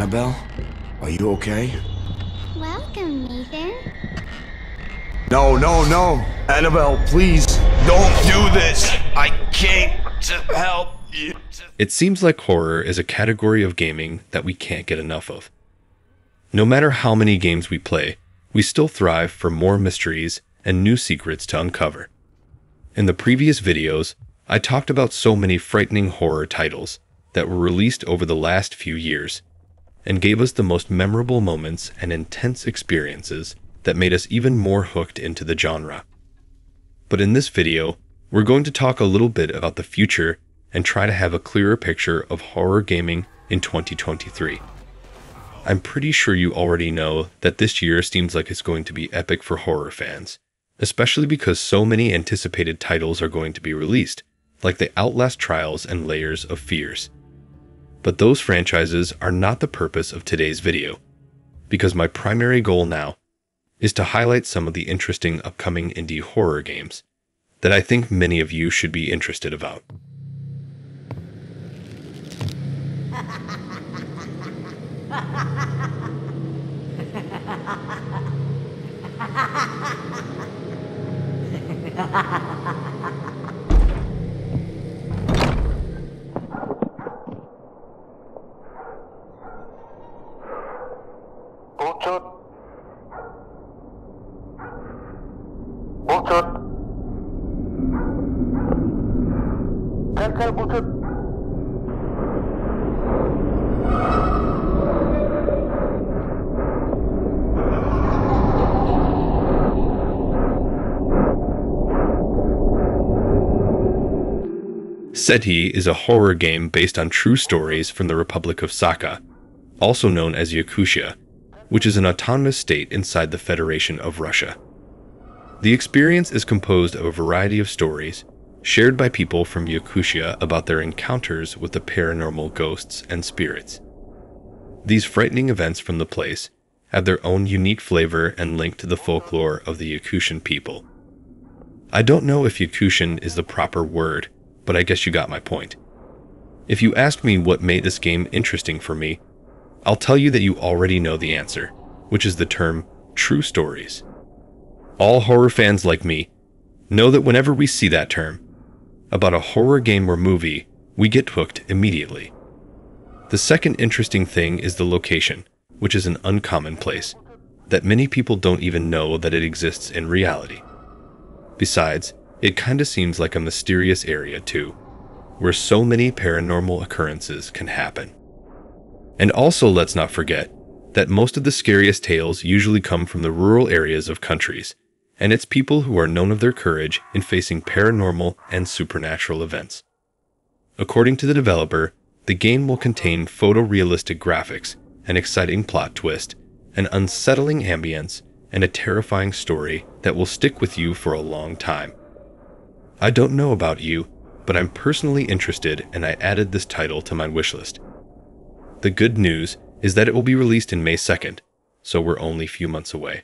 Annabelle? Are you okay? Welcome, Nathan. No, no, no! Annabelle, please, don't do this! I came to help you. It seems like horror is a category of gaming that we can't get enough of. No matter how many games we play, we still thrive for more mysteries and new secrets to uncover. In the previous videos, I talked about so many frightening horror titles that were released over the last few years, and gave us the most memorable moments and intense experiences that made us even more hooked into the genre. But in this video, we're going to talk a little bit about the future and try to have a clearer picture of horror gaming in 2023. I'm pretty sure you already know that this year seems like it's going to be epic for horror fans, especially because so many anticipated titles are going to be released, like the Outlast Trials and Layers of Fears. But those franchises are not the purpose of today's video, because my primary goal now is to highlight some of the interesting upcoming indie horror games that I think many of you should be interested about. SETI is a horror game based on true stories from the Republic of Saka, also known as Yakutia, which is an autonomous state inside the Federation of Russia. The experience is composed of a variety of stories shared by people from Yakutia about their encounters with the paranormal ghosts and spirits. These frightening events from the place have their own unique flavor and link to the folklore of the Yakutian people. I don't know if Yakutian is the proper word, but I guess you got my point. If you ask me what made this game interesting for me, I'll tell you that you already know the answer, which is the term true stories. All horror fans like me know that whenever we see that term about a horror game or movie, we get hooked immediately. The second interesting thing is the location, which is an uncommon place that many people don't even know that it exists in reality. Besides, it kinda seems like a mysterious area too, where so many paranormal occurrences can happen. And also let's not forget that most of the scariest tales usually come from the rural areas of countries, and it's people who are known of their courage in facing paranormal and supernatural events. According to the developer, the game will contain photorealistic graphics, an exciting plot twist, an unsettling ambience, and a terrifying story that will stick with you for a long time. I don't know about you, but I'm personally interested and I added this title to my wishlist. The good news is that it will be released in May 2nd, so we're only a few months away.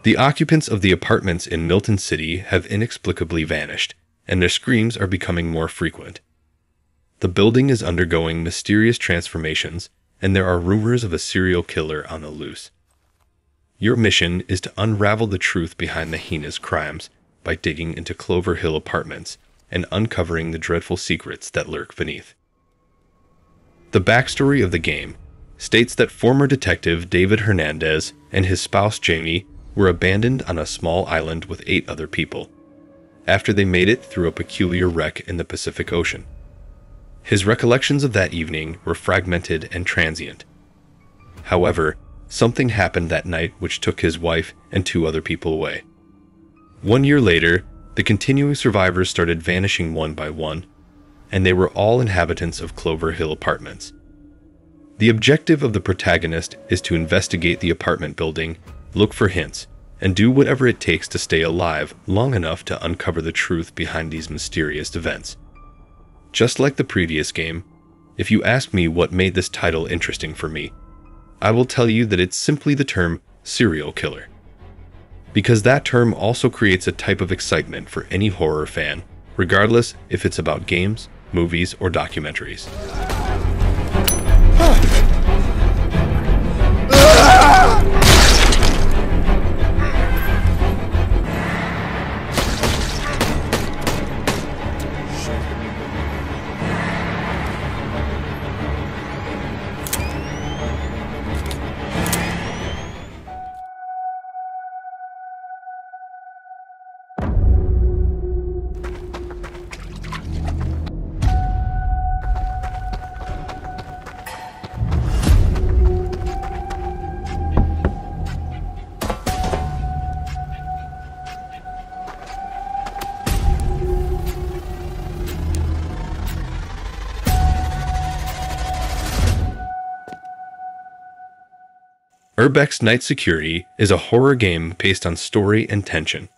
The occupants of the apartments in Milton City have inexplicably vanished, and their screams are becoming more frequent. The building is undergoing mysterious transformations, and there are rumors of a serial killer on the loose. Your mission is to unravel the truth behind the heinous crimes by digging into Clover Hill Apartments and uncovering the dreadful secrets that lurk beneath. The backstory of the game states that former detective David Hernandez and his spouse Jamie were abandoned on a small island with 8 other people after they made it through a peculiar wreck in the Pacific Ocean. His recollections of that evening were fragmented and transient. However, something happened that night which took his wife and 2 other people away. 1 year later, the continuing survivors started vanishing one by one, and they were all inhabitants of Clover Hill Apartments. The objective of the protagonist is to investigate the apartment building, look for hints, and do whatever it takes to stay alive long enough to uncover the truth behind these mysterious events. Just like the previous game, if you ask me what made this title interesting for me, I will tell you that it's simply the term serial killer. Because that term also creates a type of excitement for any horror fan, regardless if it's about games, movies, or documentaries. Urbex Night Security is a horror game based on story and tension.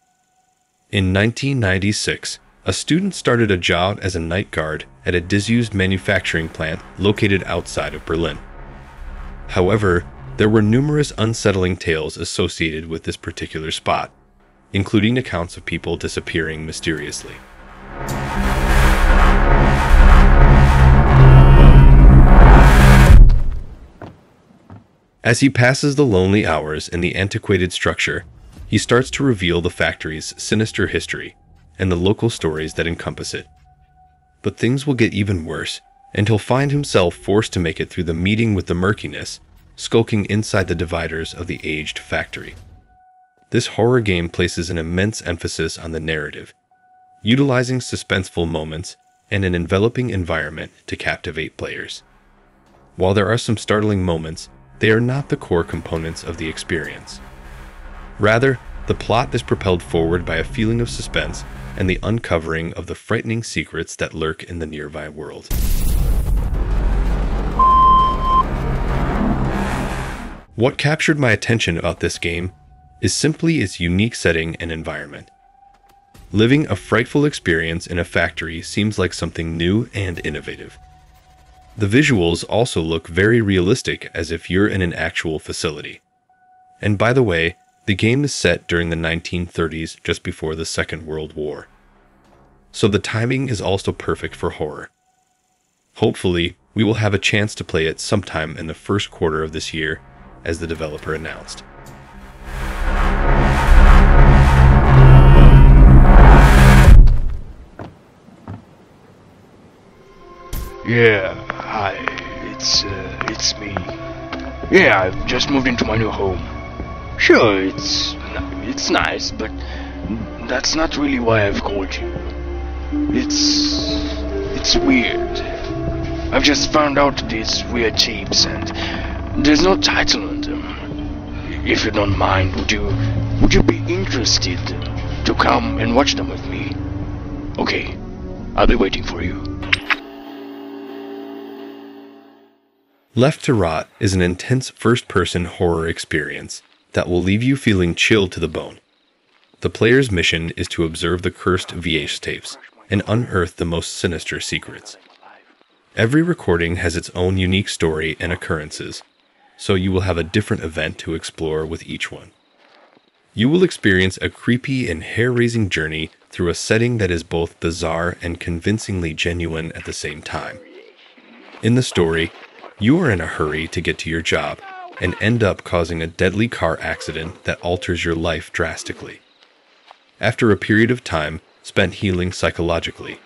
In 1996, a student started a job as a night guard at a disused manufacturing plant located outside of Berlin. However, there were numerous unsettling tales associated with this particular spot, including accounts of people disappearing mysteriously. As he passes the lonely hours in the antiquated structure, he starts to reveal the factory's sinister history and the local stories that encompass it. But things will get even worse, and he'll find himself forced to make it through the meeting with the murkiness, skulking inside the dividers of the aged factory. This horror game places an immense emphasis on the narrative, utilizing suspenseful moments and an enveloping environment to captivate players. While there are some startling moments, they are not the core components of the experience. Rather, the plot is propelled forward by a feeling of suspense and the uncovering of the frightening secrets that lurk in the nearby world. What captured my attention about this game is simply its unique setting and environment. Living a frightful experience in a factory seems like something new and innovative. The visuals also look very realistic, as if you're in an actual facility. And by the way, the game is set during the 1930s, just before the Second World War. So the timing is also perfect for horror. Hopefully, we will have a chance to play it sometime in the first quarter of this year, as the developer announced. Yeah, hi, it's me. Yeah, I've just moved into my new home. Sure, it's nice, but that's not really why I've called you. It's weird. I've just found out these weird tapes, and there's no title on them. If you don't mind, would you be interested to come and watch them with me? Okay, I'll be waiting for you. Left to Rot is an intense first-person horror experience that will leave you feeling chilled to the bone. The player's mission is to observe the cursed VH tapes and unearth the most sinister secrets. Every recording has its own unique story and occurrences, so you will have a different event to explore with each one. You will experience a creepy and hair-raising journey through a setting that is both bizarre and convincingly genuine at the same time. In the story, you are in a hurry to get to your job and end up causing a deadly car accident that alters your life drastically. After a period of time spent healing psychologically,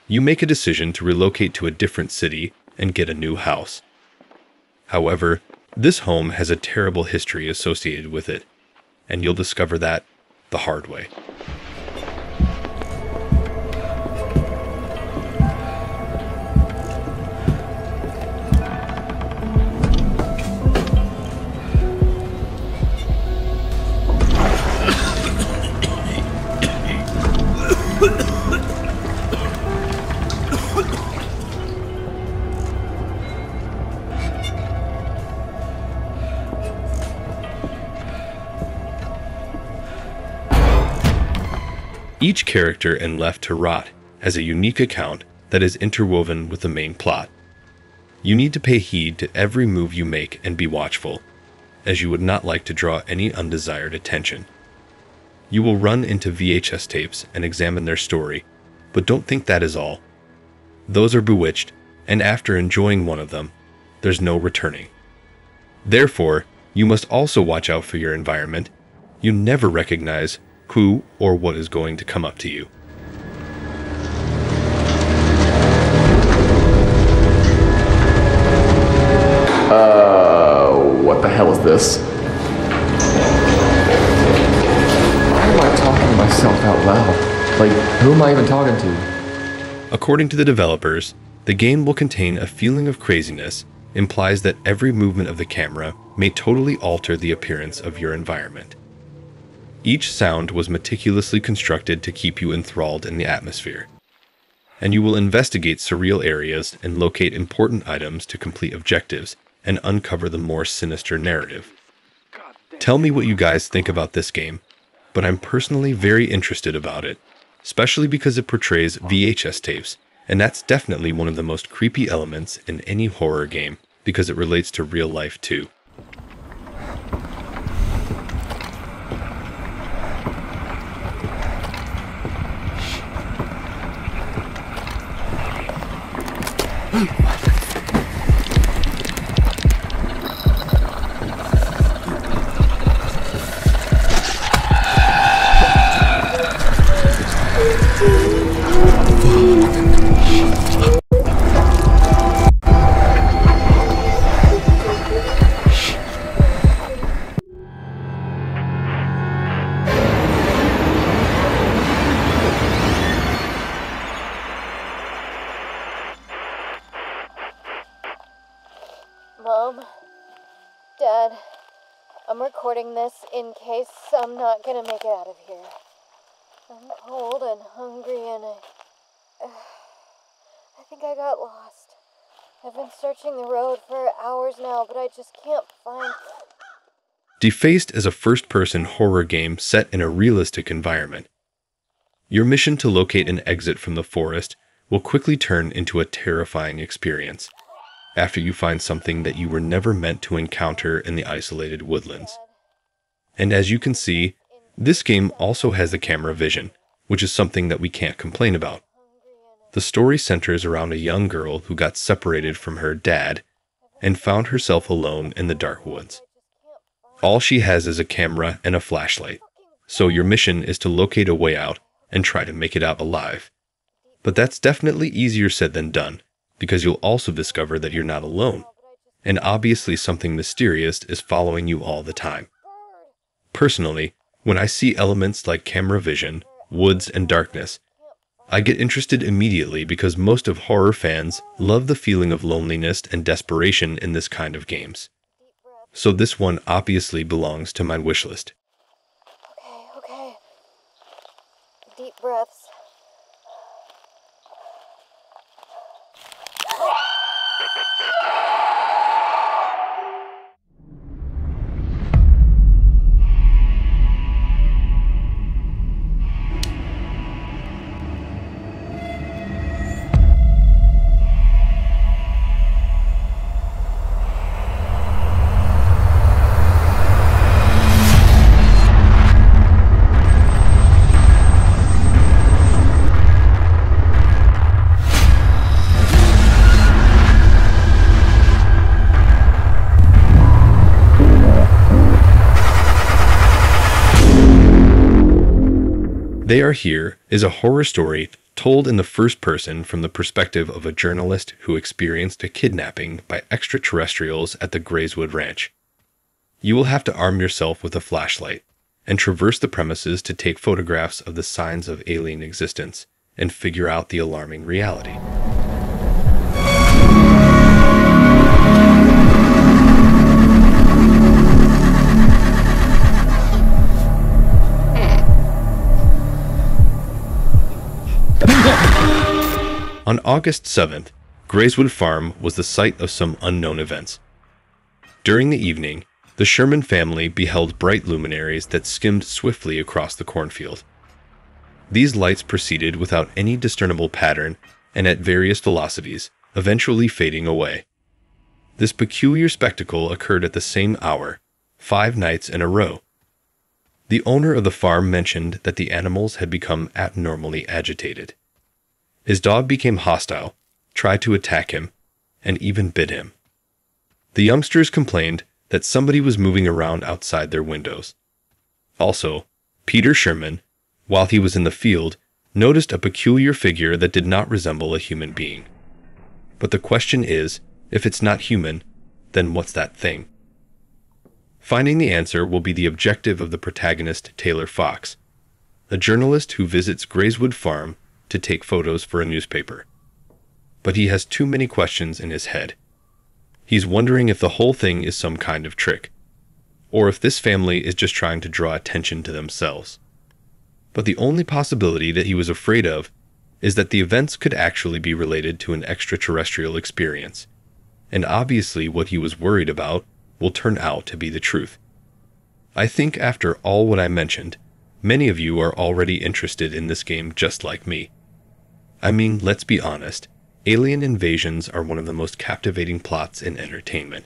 you make a decision to relocate to a different city and get a new house. However, this home has a terrible history associated with it, and you'll discover that the hard way. Each character in Left to Rot has a unique account that is interwoven with the main plot. You need to pay heed to every move you make and be watchful, as you would not like to draw any undesired attention. You will run into VHS tapes and examine their story, but don't think that is all. Those are bewitched, and after enjoying one of them, there's no returning. Therefore, you must also watch out for your environment. You never recognize who or what is going to come up to you. What the hell is this? Why am I talking to myself out loud? Like, who am I even talking to? According to the developers, the game will contain a feeling of craziness, implies that every movement of the camera may totally alter the appearance of your environment. Each sound was meticulously constructed to keep you enthralled in the atmosphere, and you will investigate surreal areas and locate important items to complete objectives and uncover the more sinister narrative. Tell me what you guys think about this game, but I'm personally very interested about it, especially because it portrays VHS tapes, and that's definitely one of the most creepy elements in any horror game because it relates to real life too. Mom, Dad, I'm recording this in case I'm not gonna make it out of here. I'm cold and hungry and I think I got lost. I've been searching the road for hours now, but I just can't find... Defaced is a first-person horror game set in a realistic environment. Your mission to locate an exit from the forest will quickly turn into a terrifying experience after you find something that you were never meant to encounter in the isolated woodlands. And as you can see, this game also has the camera vision, which is something that we can't complain about. The story centers around a young girl who got separated from her dad and found herself alone in the dark woods. All she has is a camera and a flashlight, so your mission is to locate a way out and try to make it out alive. But that's definitely easier said than done, because you'll also discover that you're not alone, and obviously something mysterious is following you all the time. Personally, when I see elements like camera vision, woods, and darkness, I get interested immediately because most of horror fans love the feeling of loneliness and desperation in this kind of games. So this one obviously belongs to my wishlist. Okay. Deep breaths. They Are Here is a horror story told in the first person from the perspective of a journalist who experienced a kidnapping by extraterrestrials at the Grayswood Ranch. You will have to arm yourself with a flashlight and traverse the premises to take photographs of the signs of alien existence and figure out the alarming reality. On August 7th, Grayswood Farm was the site of some unknown events. During the evening, the Sherman family beheld bright luminaries that skimmed swiftly across the cornfield. These lights proceeded without any discernible pattern and at various velocities, eventually fading away. This peculiar spectacle occurred at the same hour, 5 nights in a row. The owner of the farm mentioned that the animals had become abnormally agitated. His dog became hostile, tried to attack him, and even bit him. The youngsters complained that somebody was moving around outside their windows. Also, Peter Sherman, while he was in the field, noticed a peculiar figure that did not resemble a human being. But the question is, if it's not human, then what's that thing? Finding the answer will be the objective of the protagonist, Taylor Fox, a journalist who visits Grayswood Farm to take photos for a newspaper. But he has too many questions in his head. He's wondering if the whole thing is some kind of trick, or if this family is just trying to draw attention to themselves. But the only possibility that he was afraid of is that the events could actually be related to an extraterrestrial experience, and obviously what he was worried about will turn out to be the truth. I think after all what I mentioned, many of you are already interested in this game just like me. I mean, let's be honest, alien invasions are one of the most captivating plots in entertainment.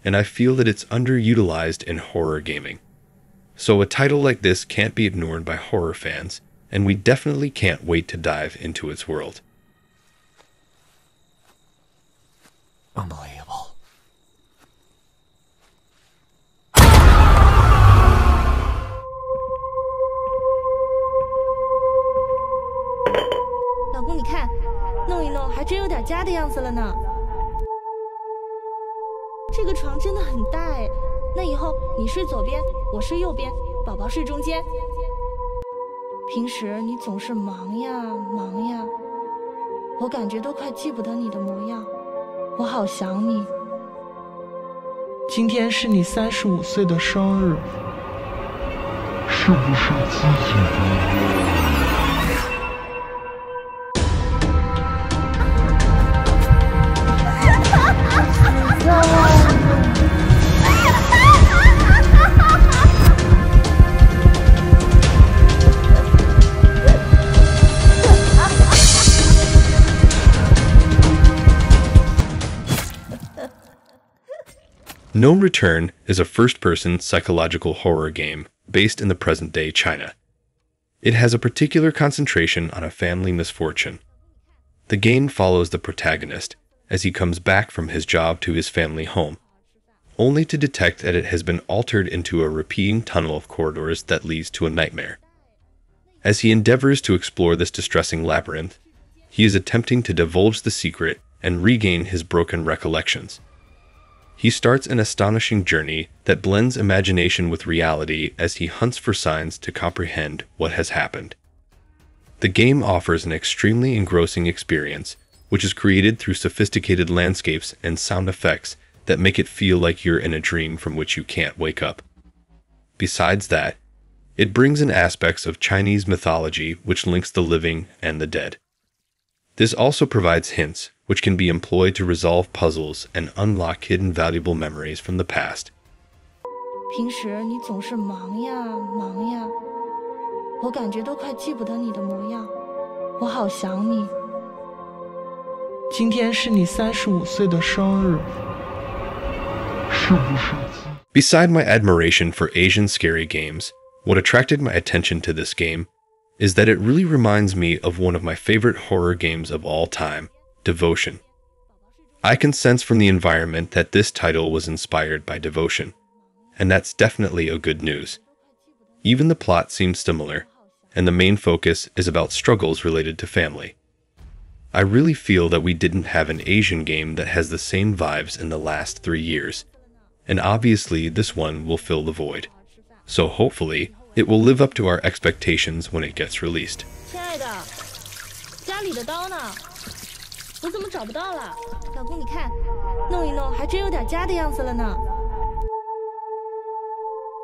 And I feel that it's underutilized in horror gaming. So a title like this can't be ignored by horror fans, and we definitely can't wait to dive into its world. Unbelievable. 老公，你看，弄一弄还真有点家的样子了呢。这个床真的很大哎，那以后你睡左边，我睡右边，宝宝睡中间。平时你总是忙呀忙呀，我感觉都快记不得你的模样，我好想你。今天是你35岁的生日，是不是记忆的？ No Return is a first-person psychological horror game based in the present-day China. It has a particular concentration on a family misfortune. The game follows the protagonist as he comes back from his job to his family home, only to detect that it has been altered into a repeating tunnel of corridors that leads to a nightmare. As he endeavors to explore this distressing labyrinth, he is attempting to divulge the secret and regain his broken recollections. He starts an astonishing journey that blends imagination with reality as he hunts for signs to comprehend what has happened. The game offers an extremely engrossing experience, which is created through sophisticated landscapes and sound effects that make it feel like you're in a dream from which you can't wake up. Besides that, it brings in aspects of Chinese mythology which links the living and the dead. This also provides hints which can be employed to resolve puzzles and unlock hidden valuable memories from the past. 平时你总是忙呀忙呀，我感觉都快记不得你的模样，我好想你。今天是你35岁的生日，是不是？ Beside my admiration for Asian scary games, what attracted my attention to this game is that it really reminds me of one of my favorite horror games of all time, Devotion. I can sense from the environment that this title was inspired by Devotion, and that's definitely a good news. Even the plot seems similar, and the main focus is about struggles related to family. I really feel that we didn't have an Asian game that has the same vibes in the last 3 years, and obviously this one will fill the void. So hopefully, it will live up to our expectations when it gets released. 亲爱的，家里的刀呢？我怎么找不到了？老公，你看，弄一弄还真有点家的样子了呢。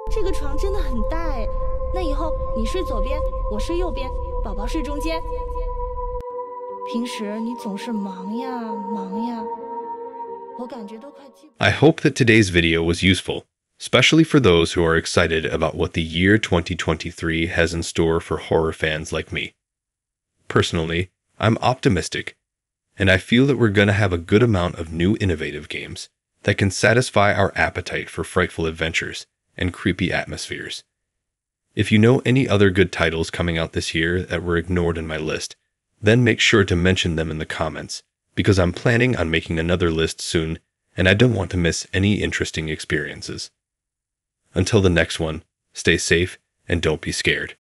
这个床真的很大哎，那以后你睡左边，我睡右边，宝宝睡中间。平时你总是忙呀忙呀，我感觉都快记不。I hope that today's video was useful, especially for those who are excited about what the year 2023 has in store for horror fans like me. Personally, I'm optimistic, and I feel that we're going to have a good amount of new innovative games that can satisfy our appetite for frightful adventures and creepy atmospheres. If you know any other good titles coming out this year that were ignored in my list, then make sure to mention them in the comments, because I'm planning on making another list soon, and I don't want to miss any interesting experiences. Until the next one, stay safe and don't be scared.